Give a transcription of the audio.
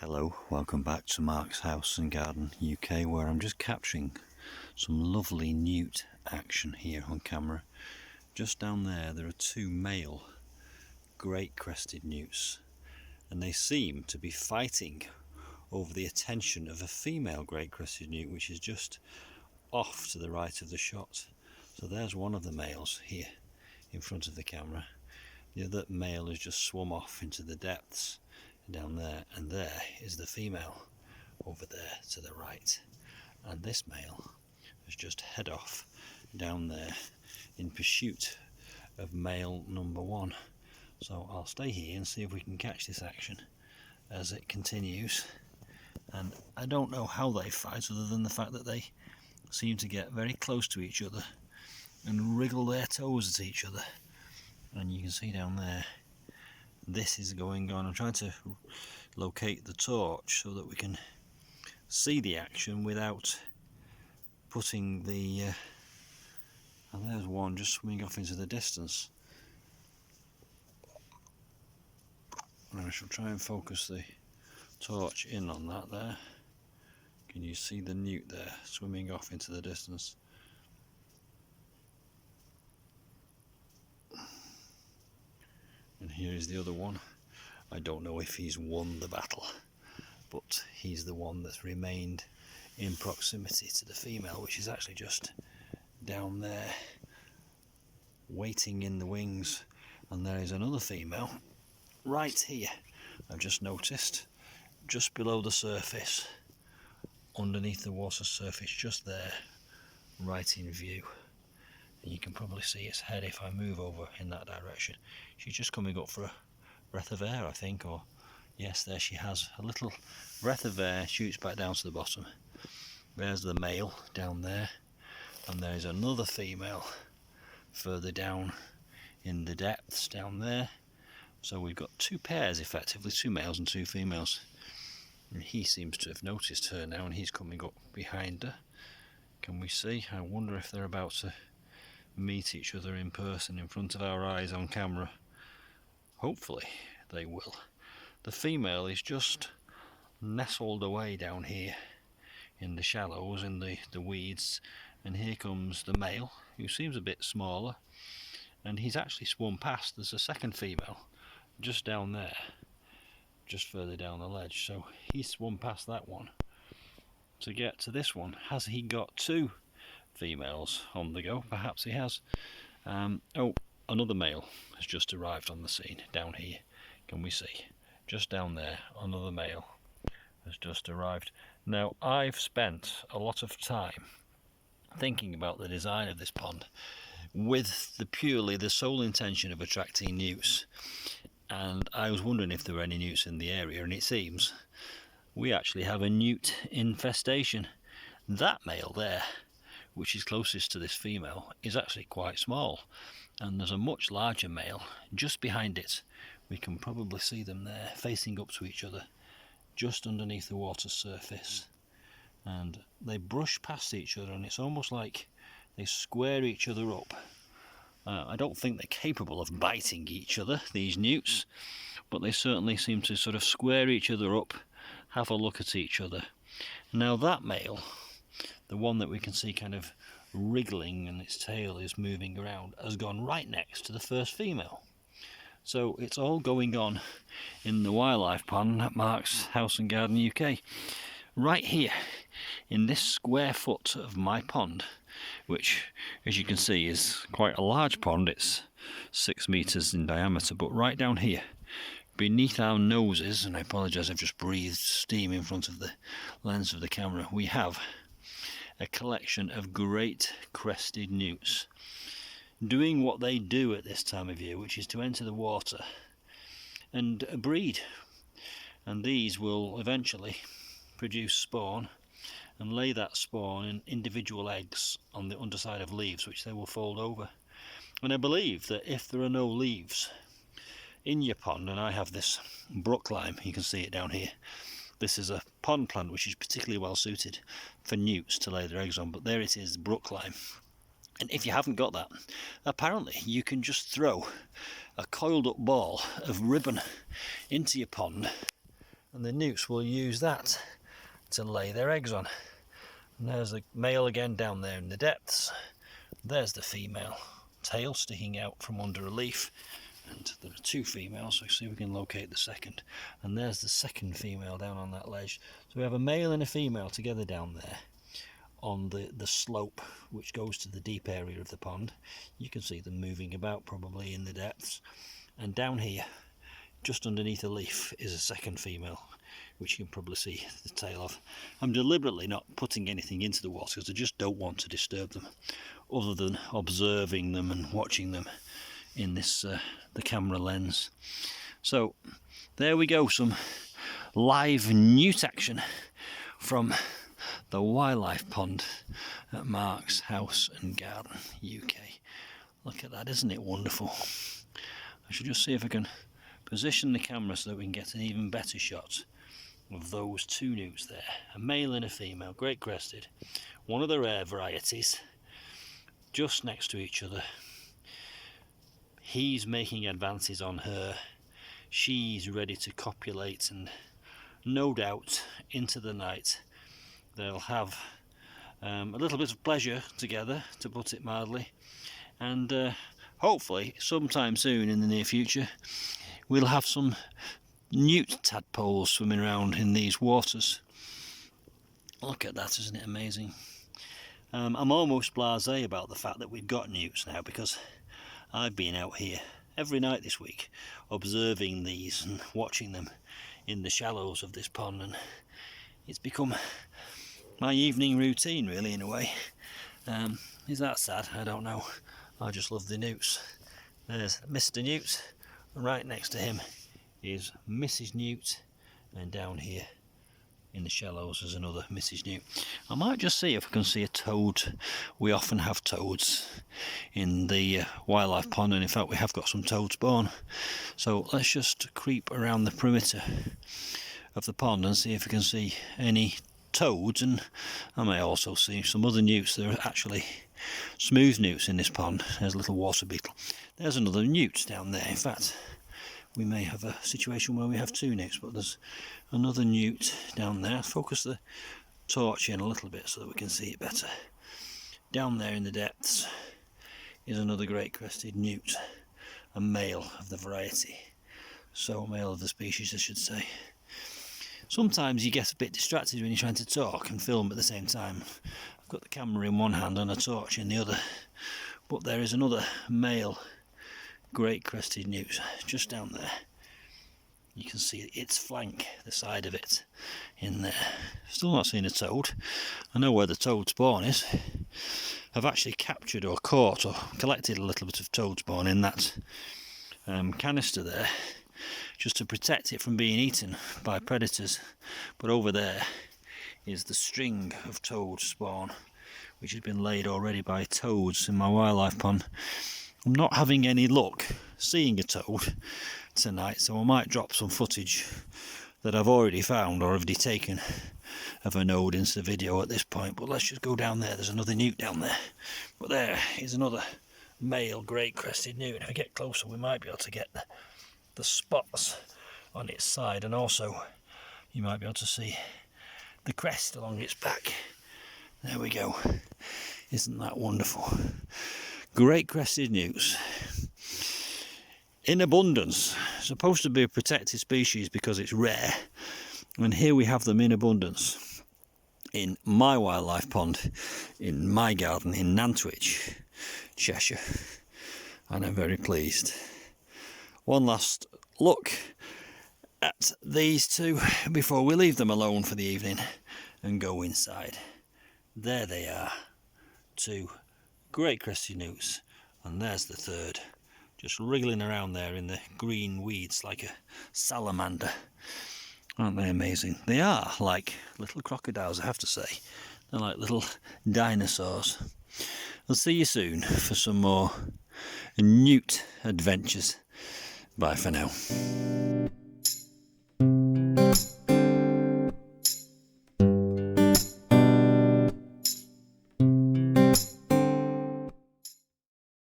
Hello, welcome back to Mark's House and Garden UK, where I'm just capturing some lovely newt action here on camera. Just down there are two male great crested newts, and they seem to be fighting over the attention of a female great crested newt, which is just off to the right of the shot. So there's one of the males here in front of the camera. The other male has just swum off into the depths down there, and there is the female over there to the right, and this male has just head off down there in pursuit of male number one. So I'll stay here and see if we can catch this action as it continues. And I don't know how they fight, other than the fact that they seem to get very close to each other and wriggle their toes at each other. And you can see down there, this is going on. I'm trying to locate the torch so that we can see the action without putting the and there's one just swimming off into the distance. And I shall try and focus the torch in on that there. Can you see the newt there swimming off into the distance? And here is the other one. I don't know if he's won the battle, but he's the one that's remained in proximity to the female, which is actually just down there waiting in the wings. And there is another female right here, I've just noticed, just below the surface, underneath the water surface, just there, right in view. And you can probably see its head if I move over in that direction. She's just coming up for a breath of air, I think, or yes, there she has a little breath of air, shoots back down to the bottom. There's the male down there, and there's another female further down in the depths down there. So we've got two pairs, effectively, two males and two females. And he seems to have noticed her now, and he's coming up behind her. Can we see? I wonder if they're about to meet each other in person in front of our eyes on camera. Hopefully they will. The female is just nestled away down here in the shallows, in the weeds, and here comes the male, who seems a bit smaller, and he's actually swum past. There's a second female just down there, just further down the ledge, so he swum past that one to get to this one. Has he got two females on the go? Perhaps he has. Oh, another male has just arrived on the scene down here. Can we see? Just down there, another male has just arrived. Now, I've spent a lot of time thinking about the design of this pond with purely the sole intention of attracting newts, and I was wondering if there were any newts in the area, and it seems we actually have a newt infestation. That male there, which is closest to this female, is actually quite small, and there's a much larger male just behind it. We can probably see them there facing up to each other just underneath the water surface, and they brush past each other, and it's almost like they square each other up. I don't think they're capable of biting each other, these newts, but they certainly seem to sort of square each other up, have a look at each other. Now that male, the one that we can see kind of wriggling and its tail is moving around, has gone right next to the first female. So it's all going on in the wildlife pond at Mark's House and Garden UK. Right here, in this square foot of my pond, which, as you can see, is quite a large pond. It's 6 meters in diameter, but right down here, beneath our noses, and I apologise, I've just breathed steam in front of the lens of the camera, we have a collection of great crested newts doing what they do at this time of year, which is to enter the water and breed. And these will eventually produce spawn and lay that spawn in individual eggs on the underside of leaves, which they will fold over. And I believe that if there are no leaves in your pond, and I have this brook lime, you can see it down here. This is a pond plant which is particularly well suited for newts to lay their eggs on, but there it is, brook lime. And if you haven't got that, apparently you can just throw a coiled up ball of ribbon into your pond and the newts will use that to lay their eggs on. And there's the male again down there in the depths. There's the female, tail sticking out from under a leaf, and there are two females, so see if we can locate the second. And there's the second female down on that ledge. So we have a male and a female together down there on the slope which goes to the deep area of the pond. You can see them moving about probably in the depths. And down here, just underneath a leaf, is a second female, which you can probably see the tail of. I'm deliberately not putting anything into the water because I just don't want to disturb them, other than observing them and watching them in this the camera lens. So there we go, some live newt action from the wildlife pond at Mark's House and Garden, UK. Look at that, isn't it wonderful? I should just see if I can position the camera so that we can get an even better shot of those two newts there, a male and a female, great crested, one of the rare varieties, just next to each other. He's making advances on her, she's ready to copulate, and no doubt into the night they'll have a little bit of pleasure together, to put it mildly, and hopefully sometime soon in the near future we'll have some newt tadpoles swimming around in these waters. Look at that, isn't it amazing? I'm almost blasé about the fact that we've got newts now, because I've been out here every night this week observing these and watching them in the shallows of this pond, and it's become my evening routine really, in a way. Is that sad? I don't know. I just love the newts. There's Mr. Newt, and right next to him is Mrs. Newt, and down here in the shallows there's another Mrs. Newt. I might just see if I can see a toad. We often have toads in the wildlife pond, and in fact we have got some toad spawn. So let's just creep around the perimeter of the pond and see if we can see any toads, and I may also see some other newts. There are actually smooth newts in this pond. There's a little water beetle. There's another newt down there. In fact, we may have a situation where we have two newts, but there's another newt down there. Focus the torch in a little bit so that we can see it better. Down there in the depths is another great crested newt, a male of the variety. So male of the species, I should say. Sometimes you get a bit distracted when you're trying to talk and film at the same time. I've got the camera in one hand and a torch in the other, but there is another male great crested newt just down there. You can see its flank, the side of it in there. Still not seen a toad. I know where the toad spawn is. I've actually captured or caught or collected a little bit of toad spawn in that canister there, just to protect it from being eaten by predators. But over there is the string of toad spawn, which has been laid already by toads in my wildlife pond. I'm not having any luck seeing a toad tonight, so I might drop some footage that I've already found or already taken of a node into the video at this point. But let's just go down there. There's another newt down there, but there is another male great crested newt. If we get closer we might be able to get the spots on its side, and also you might be able to see the crest along its back. There we go. Isn't that wonderful? Great crested newts in abundance. Supposed to be a protected species because it's rare, and here we have them in abundance in my wildlife pond, in my garden in Nantwich, Cheshire, and I'm very pleased. One last look at these two before we leave them alone for the evening and go inside. There they are, two great crested newts, and there's the third, just wriggling around there in the green weeds like a salamander. Aren't they amazing? They are like little crocodiles, I have to say. They're like little dinosaurs. I'll see you soon for some more newt adventures. Bye for now.